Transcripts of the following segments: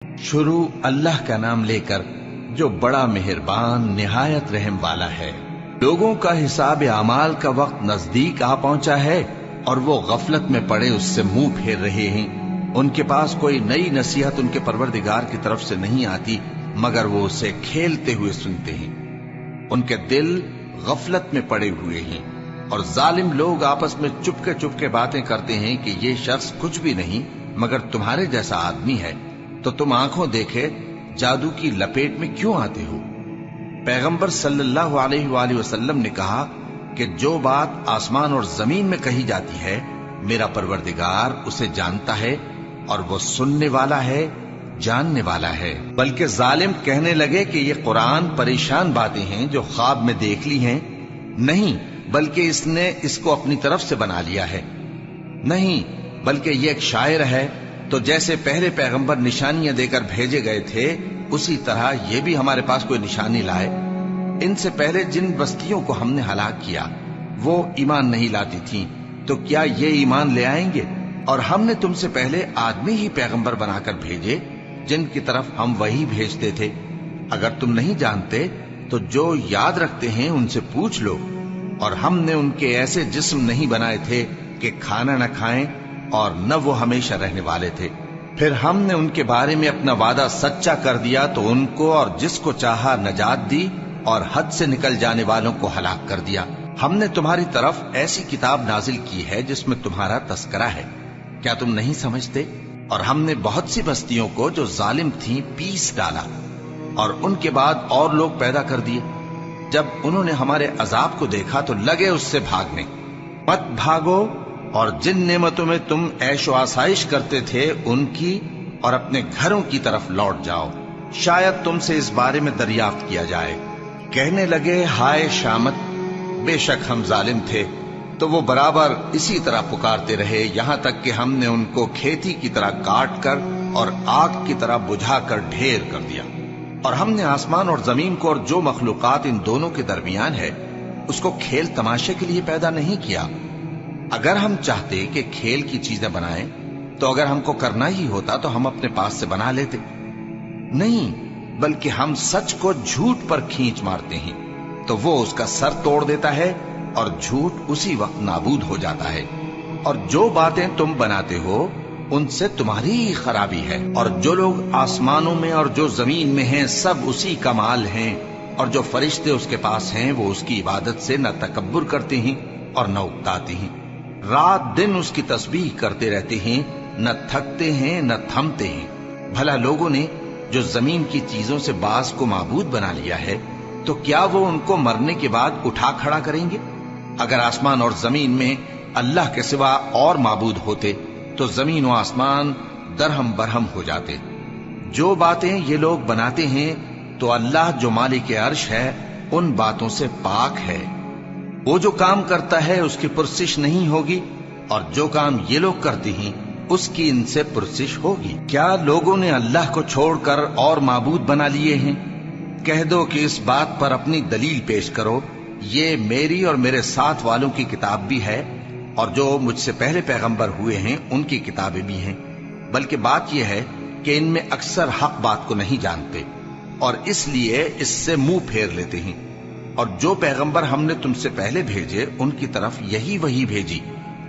شروع اللہ کا نام لے کر جو بڑا مہربان نہایت رحم والا ہے۔ لوگوں کا حساب اعمال کا وقت نزدیک آ پہنچا ہے اور وہ غفلت میں پڑے اس سے منہ پھیر رہے ہیں۔ ان کے پاس کوئی نئی نصیحت ان کے پروردگار کی طرف سے نہیں آتی مگر وہ اسے کھیلتے ہوئے سنتے ہیں۔ ان کے دل غفلت میں پڑے ہوئے ہیں اور ظالم لوگ آپس میں چپکے باتیں کرتے ہیں کہ یہ شخص کچھ بھی نہیں مگر تمہارے جیسا آدمی ہے، تو تم آنکھوں دیکھے جادو کی لپیٹ میں کیوں آتے ہو؟ پیغمبر صلی اللہ علیہ وآلہ وسلم نے کہا کہ جو بات آسمان اور زمین میں کہی جاتی ہے میرا پروردگار اسے جانتا ہے اور وہ سننے والا ہے، جاننے والا ہے۔ بلکہ ظالم کہنے لگے کہ یہ قرآن پریشان باتیں ہیں جو خواب میں دیکھ لی ہیں، نہیں بلکہ اس نے اس کو اپنی طرف سے بنا لیا ہے، نہیں بلکہ یہ ایک شاعر ہے۔ تو جیسے پہلے پیغمبر نشانیاں دے کر بھیجے گئے تھے اسی طرح یہ بھی ہمارے پاس کوئی نشانی لائے۔ ان سے پہلے جن بستیوں کو ہم نے ہلاک کیا وہ ایمان نہیں لاتی تھیں، تو کیا یہ ایمان لے آئیں گے؟ اور ہم نے تم سے پہلے آدمی ہی پیغمبر بنا کر بھیجے جن کی طرف ہم وہی بھیجتے تھے۔ اگر تم نہیں جانتے تو جو یاد رکھتے ہیں ان سے پوچھ لو۔ اور ہم نے ان کے ایسے جسم نہیں بنائے تھے کہ کھانا نہ کھائیں اور نہ وہ ہمیشہ رہنے والے تھے۔ پھر ہم نے ان کے بارے میں اپنا وعدہ سچا کر دیا تو ان کو اور جس کو چاہا نجات دی اور حد سے نکل جانے والوں کو ہلاک کر دیا۔ ہم نے تمہاری طرف ایسی کتاب نازل کی ہے جس میں تمہارا تذکرہ ہے، کیا تم نہیں سمجھتے؟ اور ہم نے بہت سی بستیوں کو جو ظالم تھیں پیس ڈالا اور ان کے بعد اور لوگ پیدا کر دیے۔ جب انہوں نے ہمارے عذاب کو دیکھا تو لگے اس سے بھاگنے۔ مت بھاگو اور جن نعمتوں میں تم عیش و آسائش کرتے تھے ان کی اور اپنے گھروں کی طرف لوٹ جاؤ، شاید تم سے اس بارے میں دریافت کیا جائے۔ کہنے لگے ہائے شامت، بے شک ہم ظالم تھے۔ تو وہ برابر اسی طرح پکارتے رہے یہاں تک کہ ہم نے ان کو کھیتی کی طرح کاٹ کر اور آگ کی طرح بجھا کر ڈھیر کر دیا۔ اور ہم نے آسمان اور زمین کو اور جو مخلوقات ان دونوں کے درمیان ہے اس کو کھیل تماشے کے لیے پیدا نہیں کیا۔ اگر ہم چاہتے کہ کھیل کی چیزیں بنائیں تو اگر ہم کو کرنا ہی ہوتا تو ہم اپنے پاس سے بنا لیتے، نہیں بلکہ ہم سچ کو جھوٹ پر کھینچ مارتے ہیں تو وہ اس کا سر توڑ دیتا ہے اور جھوٹ اسی وقت نابود ہو جاتا ہے۔ اور جو باتیں تم بناتے ہو ان سے تمہاری ہی خرابی ہے۔ اور جو لوگ آسمانوں میں اور جو زمین میں ہیں سب اسی کا مال ہیں، اور جو فرشتے اس کے پاس ہیں وہ اس کی عبادت سے نہ تکبر کرتے ہیں اور نہ اکتاتے ہیں، رات دن اس کی تسبیح کرتے رہتے ہیں، نہ تھکتے ہیں نہ تھمتے ہیں۔ بھلا لوگوں نے جو زمین کی چیزوں سے بعض کو معبود بنا لیا ہے تو کیا وہ ان کو مرنے کے بعد اٹھا کھڑا کریں گے؟ اگر آسمان اور زمین میں اللہ کے سوا اور معبود ہوتے تو زمین و آسمان درہم برہم ہو جاتے۔ جو باتیں یہ لوگ بناتے ہیں تو اللہ جو مالک عرش ہے ان باتوں سے پاک ہے۔ وہ جو کام کرتا ہے اس کی پرسش نہیں ہوگی، اور جو کام یہ لوگ کرتے ہیں اس کی ان سے پرسش ہوگی۔ کیا لوگوں نے اللہ کو چھوڑ کر اور معبود بنا لیے ہیں؟ کہہ دو کہ اس بات پر اپنی دلیل پیش کرو، یہ میری اور میرے ساتھ والوں کی کتاب بھی ہے اور جو مجھ سے پہلے پیغمبر ہوئے ہیں ان کی کتابیں بھی ہیں۔ بلکہ بات یہ ہے کہ ان میں اکثر حق بات کو نہیں جانتے اور اس لیے اس سے منہ پھیر لیتے ہیں۔ اور جو پیغمبر ہم نے تم سے پہلے بھیجے ان کی طرف یہی وحی بھیجی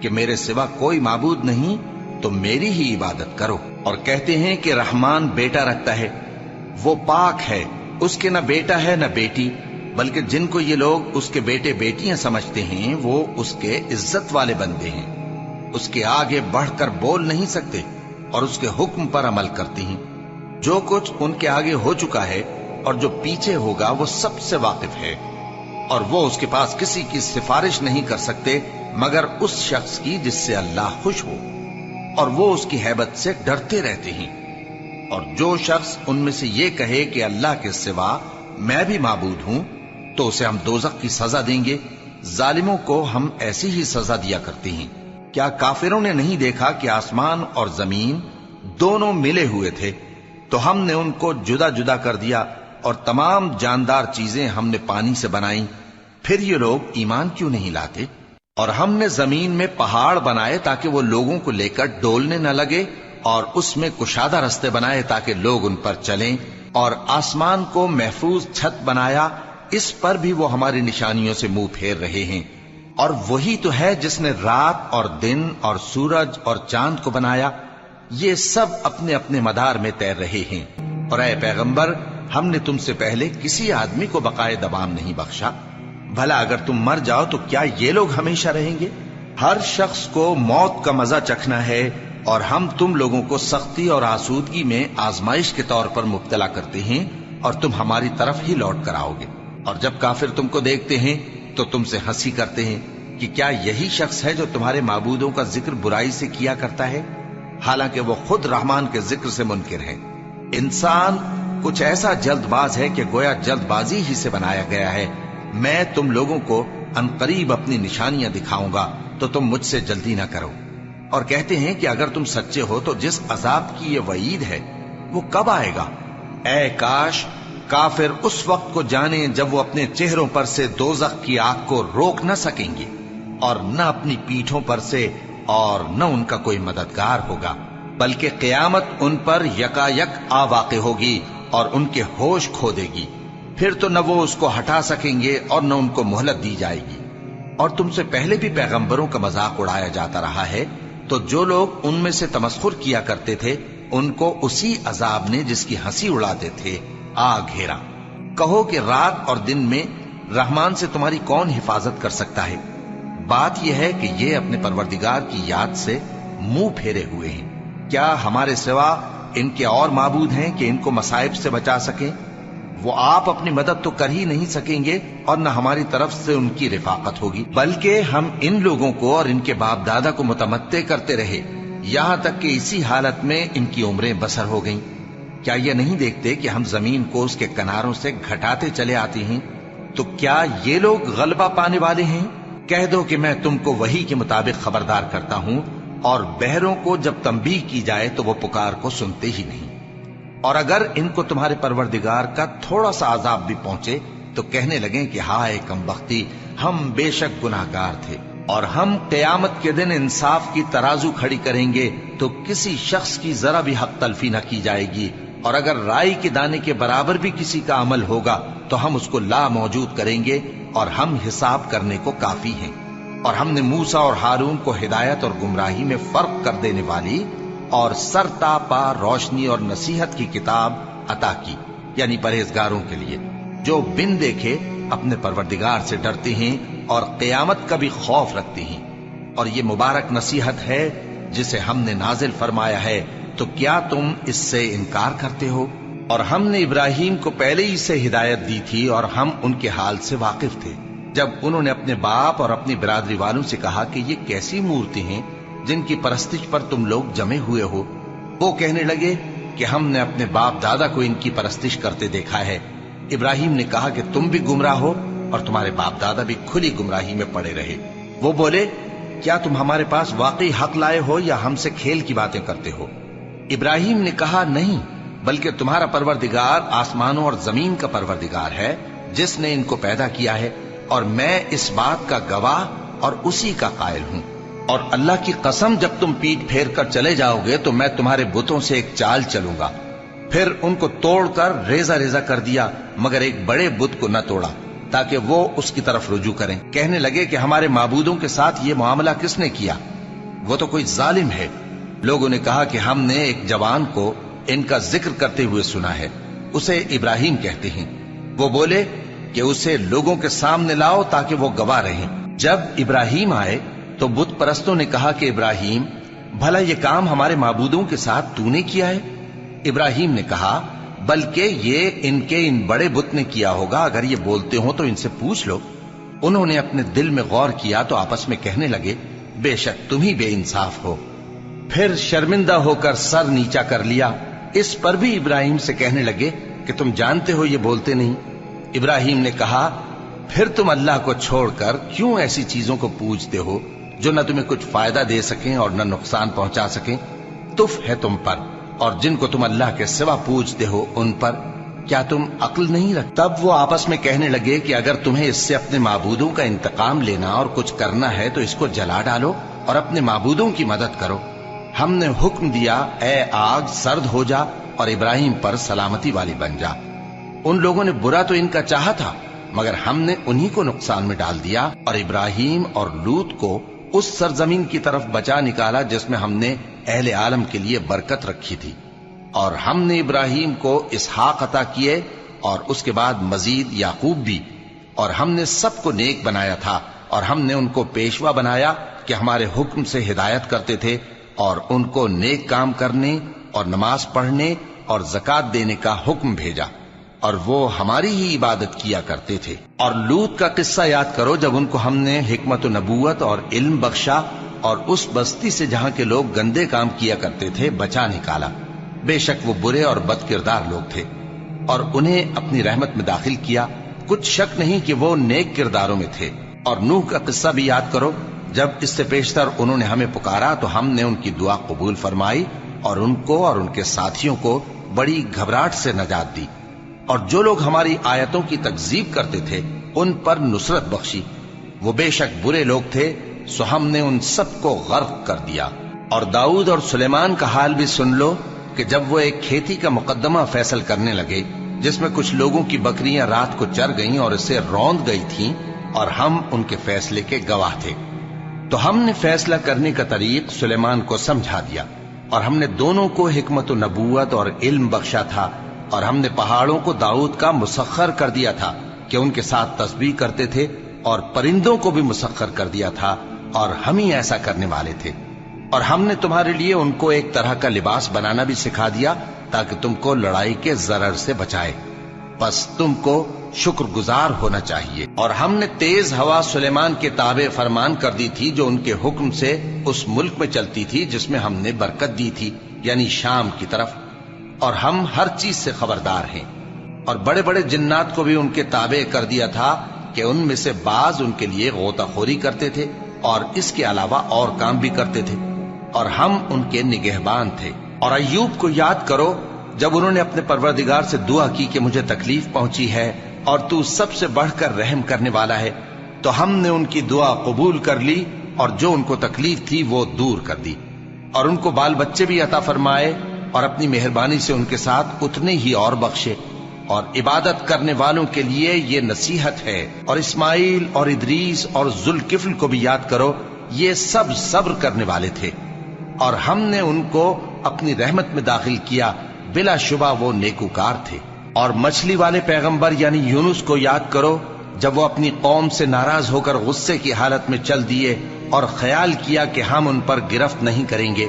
کہ میرے سوا کوئی معبود نہیں تو میری ہی عبادت کرو۔ اور کہتے ہیں کہ رحمان بیٹا رکھتا ہے، وہ پاک ہے، اس کے نہ بیٹا ہے نہ بیٹی، بلکہ جن کو یہ لوگ اس کے بیٹے بیٹیاں سمجھتے ہیں وہ اس کے عزت والے بندے ہیں، اس کے آگے بڑھ کر بول نہیں سکتے اور اس کے حکم پر عمل کرتے ہیں۔ جو کچھ ان کے آگے ہو چکا ہے اور جو پیچھے ہوگا وہ سب سے واقف ہے، اور وہ اس کے پاس کسی کی سفارش نہیں کر سکتے مگر اس شخص کی جس سے اللہ خوش ہو، اور وہ اس کی ہیبت سے ڈرتے رہتے ہیں۔ اور جو شخص ان میں سے یہ کہے کہ اللہ کے سوا میں بھی معبود ہوں تو اسے ہم دوزخ کی سزا دیں گے۔ ظالموں کو ہم ایسی ہی سزا دیا کرتے ہیں۔ کیا کافروں نے نہیں دیکھا کہ آسمان اور زمین دونوں ملے ہوئے تھے تو ہم نے ان کو جدا جدا کر دیا، اور تمام جاندار چیزیں ہم نے پانی سے بنائیں، پھر یہ لوگ ایمان کیوں نہیں لاتے؟ اور ہم نے زمین میں پہاڑ بنائے تاکہ وہ لوگوں کو لے کر ڈولنے نہ لگے، اور اس میں کشادہ رستے بنائے تاکہ لوگ ان پر چلیں، اور آسمان کو محفوظ چھت بنایا، اس پر بھی وہ ہماری نشانیوں سے منہ پھیر رہے ہیں۔ اور وہی تو ہے جس نے رات اور دن اور سورج اور چاند کو بنایا، یہ سب اپنے اپنے مدار میں تیر رہے ہیں۔ اور اے پیغمبر، ہم نے تم سے پہلے کسی آدمی کو بقائے دوام نہیں بخشا، بھلا اگر تم مر جاؤ تو کیا یہ لوگ ہمیشہ رہیں گے؟ ہر شخص کو موت کا مزہ چکھنا ہے، اور ہم تم لوگوں کو سختی اور آسودگی میں آزمائش کے طور پر مبتلا کرتے ہیں، اور تم ہماری طرف ہی لوٹ کر آؤ گے۔ اور جب کافر تم کو دیکھتے ہیں تو تم سے ہنسی کرتے ہیں کہ کیا یہی شخص ہے جو تمہارے معبودوں کا ذکر برائی سے کیا کرتا ہے، حالانکہ وہ خود رحمان کے ذکر سے منکر ہے۔ انسان کچھ ایسا جلد باز ہے کہ گویا جلد بازی ہی سے بنایا گیا ہے۔ میں تم لوگوں کو عنقریب اپنی نشانیاں دکھاؤں گا تو تم مجھ سے جلدی نہ کرو۔ اور کہتے ہیں کہ اگر تم سچے ہو تو جس عذاب کی یہ وعید ہے وہ کب آئے گا؟ اے کاش کافر اس وقت کو جانیں جب وہ اپنے چہروں پر سے دوزخ کی آگ کو روک نہ سکیں گے، اور نہ اپنی پیٹھوں پر سے، اور نہ ان کا کوئی مددگار ہوگا، بلکہ قیامت ان پر یکا یک آ واقع ہوگی اور ان کے ہوش کھو دے گی۔ پھر تو نہ وہ اس کو ہٹا سکیں گے اور نہ ان کو مہلت دی جائے گی۔ اور تم سے پہلے بھی پیغمبروں کا مذاق اڑایا جاتا رہا ہے، تو جو لوگ ان میں سے تمسخر کیا کرتے تھے ان کو اسی عذاب نے جس کی ہنسی اڑاتے تھے آ گھیرا۔ کہو کہ رات اور دن میں رحمان سے تمہاری کون حفاظت کر سکتا ہے؟ بات یہ ہے کہ یہ اپنے پروردگار کی یاد سے منہ پھیرے ہوئے ہیں۔ کیا ہمارے سوا ان کے اور معبود ہیں کہ ان کو مصائب سے بچا سکیں؟ وہ آپ اپنی مدد تو کر ہی نہیں سکیں گے، اور نہ ہماری طرف سے ان کی رفاقت ہوگی، بلکہ ہم ان لوگوں کو اور ان کے باپ دادا کو متمتع کرتے رہے، یہاں تک کہ اسی حالت میں ان کی عمریں بسر ہو گئیں۔ کیا یہ نہیں دیکھتے کہ ہم زمین کو اس کے کناروں سے گھٹاتے چلے آتے ہیں؟ تو کیا یہ لوگ غلبہ پانے والے ہیں؟ کہہ دو کہ میں تم کو وحی کے مطابق خبردار کرتا ہوں، اور بہروں کو جب تنبیہ کی جائے تو وہ پکار کو سنتے ہی نہیں۔ اور اگر ان کو تمہارے پروردگار کا تھوڑا سا عذاب بھی پہنچے تو کہنے لگیں کہ ہائے کم بختی، ہم بے شک گناہگار تھے۔ اور ہم قیامت کے دن انصاف کی ترازو کھڑی کریں گے تو کسی شخص کی ذرا بھی حق تلفی نہ کی جائے گی، اور اگر رائی کے دانے کے برابر بھی کسی کا عمل ہوگا تو ہم اس کو لا موجود کریں گے، اور ہم حساب کرنے کو کافی ہیں۔ اور ہم نے موسیٰ اور ہارون کو ہدایت اور گمراہی میں فرق کر دینے والی اور سر تا پا روشنی اور نصیحت کی کتاب عطا کی، یعنی پرہیزگاروں کے لیے جو بن دیکھے اپنے پروردگار سے ڈرتے ہیں اور قیامت کا بھی خوف رکھتے ہیں۔ اور یہ مبارک نصیحت ہے جسے ہم نے نازل فرمایا ہے، تو کیا تم اس سے انکار کرتے ہو؟ اور ہم نے ابراہیم کو پہلے ہی سے ہدایت دی تھی، اور ہم ان کے حال سے واقف تھے جب انہوں نے اپنے باپ اور اپنی برادری والوں سے کہا کہ یہ کیسی مورتی ہیں جن کی پرستش پر تم لوگ جمے ہوئے ہو۔ وہ کہنے لگے کہ ہم نے اپنے باپ دادا کو ان کی پرستش کرتے دیکھا ہے۔ ابراہیم نے کہا کہ تم بھی گمراہ ہو اور تمہارے باپ دادا بھی کھلی گمراہی میں پڑے رہے۔ وہ بولے کیا تم ہمارے پاس واقعی حق لائے ہو یا ہم سے کھیل کی باتیں کرتے ہو؟ ابراہیم نے کہا نہیں، بلکہ تمہارا پروردگار آسمانوں اور زمین کا پروردگار ہے جس نے ان کو پیدا کیا ہے، اور میں اس بات کا گواہ اور اسی کا قائل ہوں۔ اور اللہ کی قسم جب تم پیٹ پھیر کر چلے جاؤ گے تو میں تمہارے بتوں سے ایک چال چلوں گا۔ پھر ان کو توڑ کر ریزہ ریزہ کر دیا، مگر ایک بڑے بت کو نہ توڑا تاکہ وہ اس کی طرف رجوع کریں۔ کہنے لگے کہ ہمارے معبودوں کے ساتھ یہ معاملہ کس نے کیا؟ وہ تو کوئی ظالم ہے۔ لوگوں نے کہا کہ ہم نے ایک جوان کو ان کا ذکر کرتے ہوئے سنا ہے، اسے ابراہیم کہتے ہیں۔ وہ بولے کہ اسے لوگوں کے سامنے لاؤ تاکہ وہ گواہ رہیں۔ جب ابراہیم آئے تو بت پرستوں نے کہا کہ ابراہیم، بھلا یہ کام ہمارے معبودوں کے ساتھ تو نے کیا ہے؟ ابراہیم نے کہا بلکہ یہ ان بڑے بت نے کیا ہوگا، اگر یہ بولتے ہوں تو ان سے پوچھ لو۔ انہوں نے اپنے دل میں غور کیا تو آپس میں کہنے لگے بے شک تم ہی بے انصاف ہو۔ پھر شرمندہ ہو کر سر نیچا کر لیا۔ اس پر بھی ابراہیم سے کہنے لگے کہ تم جانتے ہو یہ بولتے نہیں۔ ابراہیم نے کہا پھر تم اللہ کو چھوڑ کر کیوں ایسی چیزوں کو پوجتے ہو جو نہ تمہیں کچھ فائدہ دے سکیں اور نہ نقصان پہنچا سکیں؟ تف ہے تم پر اور جن کو تم اللہ کے سوا پوجتے ہو ان پر، کیا تم عقل نہیں رکھتے؟ تب وہ آپس میں کہنے لگے کہ اگر تمہیں اس سے اپنے معبودوں کا انتقام لینا اور کچھ کرنا ہے تو اس کو جلا ڈالو اور اپنے معبودوں کی مدد کرو۔ ہم نے حکم دیا اے آگ سرد ہو جا اور ابراہیم پر سلامتی والی بن جا۔ ان لوگوں نے برا تو ان کا چاہا تھا، مگر ہم نے انہی کو نقصان میں ڈال دیا اور ابراہیم اور لوط کو اس سرزمین کی طرف بچا نکالا جس میں ہم نے اہل عالم کے لیے برکت رکھی تھی۔ اور ہم نے ابراہیم کو اسحاق عطا کیے اور اس کے بعد مزید یعقوب بھی، اور ہم نے سب کو نیک بنایا تھا، اور ہم نے ان کو پیشوا بنایا کہ ہمارے حکم سے ہدایت کرتے تھے، اور ان کو نیک کام کرنے اور نماز پڑھنے اور زکات دینے کا حکم بھیجا، اور وہ ہماری ہی عبادت کیا کرتے تھے۔ اور لوط کا قصہ یاد کرو جب ان کو ہم نے حکمت و نبوت اور علم بخشا اور اس بستی سے جہاں کے لوگ گندے کام کیا کرتے تھے بچا نکالا۔ بے شک وہ برے اور بد کردار لوگ تھے، اور انہیں اپنی رحمت میں داخل کیا، کچھ شک نہیں کہ وہ نیک کرداروں میں تھے۔ اور نوح کا قصہ بھی یاد کرو، جب اس سے پیشتر انہوں نے ہمیں پکارا تو ہم نے ان کی دعا قبول فرمائی اور ان کو اور ان کے ساتھیوں کو بڑی گھبراہٹ سے نجات دی، اور جو لوگ ہماری آیتوں کی تکذیب کرتے تھے ان پر نصرت بخشی۔ وہ بے شک برے لوگ تھے، سو ہم نے ان سب کو غرق کر دیا۔ اور داؤد اور سلیمان کا حال بھی سن لو کہ جب وہ ایک کھیتی کا مقدمہ فیصل کرنے لگے جس میں کچھ لوگوں کی بکریاں رات کو چر گئیں اور اسے روند گئی تھیں، اور ہم ان کے فیصلے کے گواہ تھے، تو ہم نے فیصلہ کرنے کا طریق سلیمان کو سمجھا دیا، اور ہم نے دونوں کو حکمت و نبوت اور علم بخشا تھا، اور ہم نے پہاڑوں کو داؤد کا مسخر کر دیا تھا کہ ان کے ساتھ تسبیح کرتے تھے، اور پرندوں کو بھی مسخر کر دیا تھا، اور ہم ہی ایسا کرنے والے تھے۔ اور ہم نے تمہارے لیے ان کو ایک طرح کا لباس بنانا بھی سکھا دیا تاکہ تم کو لڑائی کے ضرر سے بچائے، پس تم کو شکر گزار ہونا چاہیے۔ اور ہم نے تیز ہوا سلیمان کے تابع فرمان کر دی تھی جو ان کے حکم سے اس ملک میں چلتی تھی جس میں ہم نے برکت دی تھی، یعنی شام کی طرف، اور ہم ہر چیز سے خبردار ہیں۔ اور بڑے بڑے جنات کو بھی ان کے تابع کر دیا تھا کہ ان میں سے بعض ان کے لیے غوطہ خوری کرتے تھے اور اس کے علاوہ اور کام بھی کرتے تھے، اور ہم ان کے نگہبان تھے۔ اور ایوب کو یاد کرو جب انہوں نے اپنے پروردگار سے دعا کی کہ مجھے تکلیف پہنچی ہے اور تو سب سے بڑھ کر رحم کرنے والا ہے، تو ہم نے ان کی دعا قبول کر لی اور جو ان کو تکلیف تھی وہ دور کر دی، اور ان کو بال بچے بھی عطا فرمائے، اور اپنی مہربانی سے ان کے ساتھ اتنے ہی اور بخشے۔ اور عبادت کرنے والوں کے لیے یہ نصیحت ہے۔ اور اسماعیل اور ادریس اور ذوالکفل کو بھی یاد کرو، یہ سب صبر کرنے والے تھے، اور ہم نے ان کو اپنی رحمت میں داخل کیا، بلا شبہ وہ نیکوکار تھے۔ اور مچھلی والے پیغمبر یعنی یونس کو یاد کرو جب وہ اپنی قوم سے ناراض ہو کر غصے کی حالت میں چل دیے اور خیال کیا کہ ہم ان پر گرفت نہیں کریں گے،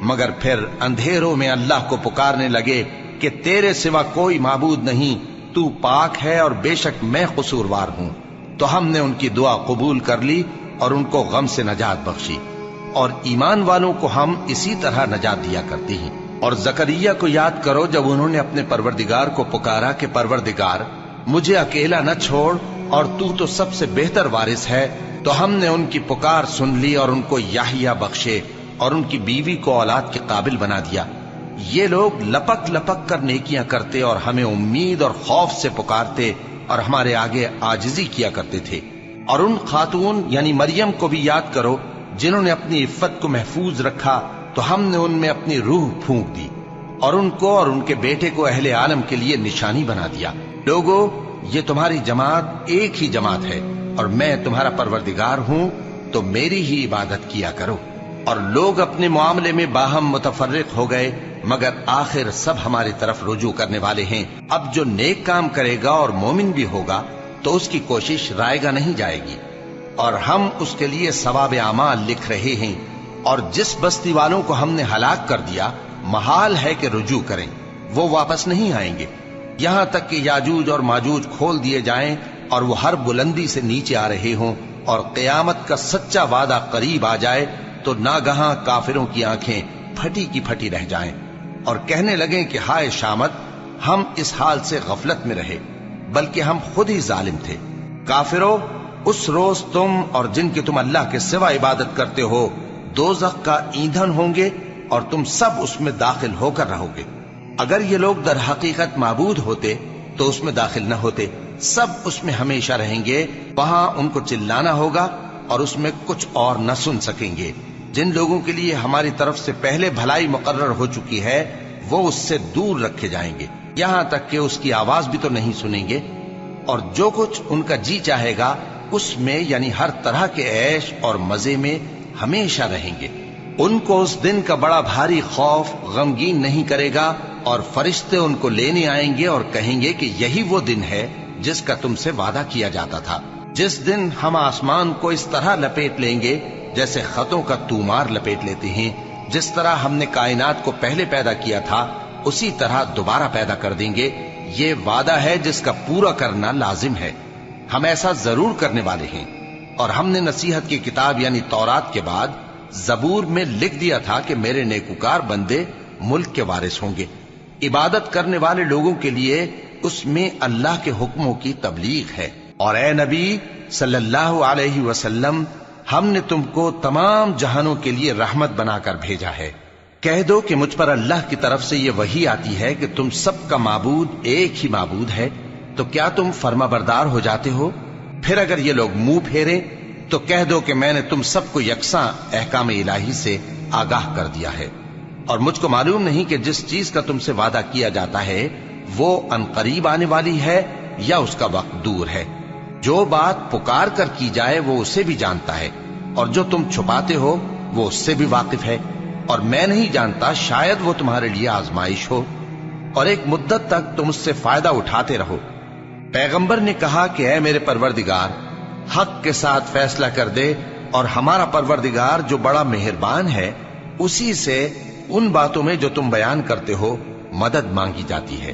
مگر پھر اندھیروں میں اللہ کو پکارنے لگے کہ تیرے سوا کوئی معبود نہیں، تو پاک ہے اور بے شک میں قصوروار ہوں، تو ہم نے ان کی دعا قبول کر لی اور ان کو غم سے نجات بخشی، اور ایمان والوں کو ہم اسی طرح نجات دیا کرتے ہیں۔ اور زکریا کو یاد کرو جب انہوں نے اپنے پروردگار کو پکارا کہ پروردگار مجھے اکیلا نہ چھوڑ اور تو سب سے بہتر وارث ہے، تو ہم نے ان کی پکار سن لی اور ان کو یحییٰ بخشے اور ان کی بیوی کو اولاد کے قابل بنا دیا۔ یہ لوگ لپک لپک کر نیکیاں کرتے اور ہمیں امید اور خوف سے پکارتے اور ہمارے آگے عاجزی کیا کرتے تھے۔ اور ان خاتون یعنی مریم کو بھی یاد کرو جنہوں نے اپنی عفت کو محفوظ رکھا، تو ہم نے ان میں اپنی روح پھونک دی اور ان کو اور ان کے بیٹے کو اہل عالم کے لیے نشانی بنا دیا۔ لوگو، یہ تمہاری جماعت ایک ہی جماعت ہے اور میں تمہارا پروردگار ہوں، تو میری ہی عبادت کیا کرو۔ اور لوگ اپنے معاملے میں باہم متفرق ہو گئے، مگر آخر سب ہماری طرف رجوع کرنے والے ہیں۔ اب جو نیک کام کرے گا اور مومن بھی ہوگا تو اس کی کوشش رائے گا نہیں جائے گی، اور ہم اس کے لیے ثواب اعمال لکھ رہے ہیں۔ اور جس بستی والوں کو ہم نے ہلاک کر دیا، محال ہے کہ رجوع کریں، وہ واپس نہیں آئیں گے، یہاں تک کہ یاجوج اور ماجوج کھول دیے جائیں اور وہ ہر بلندی سے نیچے آ رہے ہوں، اور قیامت کا سچا وعدہ قریب آ جائے تو ناگہاں کافروں کی آنکھیں پھٹی کی پھٹی رہ جائیں اور کہنے لگیں کہ ہائے شامت، ہم اس حال سے غفلت میں رہے، بلکہ ہم خود ہی ظالم تھے۔ کافرو، اس روز تم اور جن کی تم اللہ کے سوا عبادت کرتے ہو دوزخ کا ایندھن ہوں گے اور تم سب اس میں داخل ہو کر رہو گے۔ اگر یہ لوگ در حقیقت معبود ہوتے تو اس میں داخل نہ ہوتے، سب اس میں ہمیشہ رہیں گے، وہاں ان کو چلانا ہوگا اور اس میں کچھ اور نہ سن سکیں گے۔ جن لوگوں کے لیے ہماری طرف سے پہلے بھلائی مقرر ہو چکی ہے وہ اس سے دور رکھے جائیں گے، یہاں تک کہ اس کی آواز بھی تو نہیں سنیں گے، اور جو کچھ ان کا جی چاہے گا اس میں یعنی ہر طرح کے عیش اور مزے میں ہمیشہ رہیں گے۔ ان کو اس دن کا بڑا بھاری خوف غمگین نہیں کرے گا، اور فرشتے ان کو لینے آئیں گے اور کہیں گے کہ یہی وہ دن ہے جس کا تم سے وعدہ کیا جاتا تھا، جس دن ہم آسمان کو اس طرح لپیٹ لیں گے جیسے خطوں کا تومار لپیٹ لیتے ہیں، جس طرح ہم نے کائنات کو پہلے پیدا کیا تھا اسی طرح دوبارہ پیدا کر دیں گے۔ یہ وعدہ ہے جس کا پورا کرنا لازم ہے، ہم ایسا ضرور کرنے والے ہیں۔ اور ہم نے نصیحت کی کتاب یعنی تورات کے بعد زبور میں لکھ دیا تھا کہ میرے نیکوکار بندے ملک کے وارث ہوں گے۔ عبادت کرنے والے لوگوں کے لیے اس میں اللہ کے حکموں کی تبلیغ ہے۔ اور اے نبی صلی اللہ علیہ وسلم، ہم نے تم کو تمام جہانوں کے لیے رحمت بنا کر بھیجا ہے۔ کہہ دو کہ مجھ پر اللہ کی طرف سے یہ وحی آتی ہے کہ تم سب کا معبود ایک ہی معبود ہے، تو کیا تم فرما بردار ہو جاتے ہو؟ پھر اگر یہ لوگ منہ پھیرے تو کہہ دو کہ میں نے تم سب کو یکساں احکام الہی سے آگاہ کر دیا ہے، اور مجھ کو معلوم نہیں کہ جس چیز کا تم سے وعدہ کیا جاتا ہے وہ عنقریب آنے والی ہے یا اس کا وقت دور ہے۔ جو بات پکار کر کی جائے وہ اسے بھی جانتا ہے، اور جو تم چھپاتے ہو وہ اس سے بھی واقف ہے، اور میں نہیں جانتا شاید وہ تمہارے لیے آزمائش ہو، اور ایک مدت تک تم اس سے فائدہ اٹھاتے رہو۔ پیغمبر نے کہا کہ اے میرے پروردگار، حق کے ساتھ فیصلہ کر دے، اور ہمارا پروردگار جو بڑا مہربان ہے اسی سے ان باتوں میں جو تم بیان کرتے ہو مدد مانگی جاتی ہے۔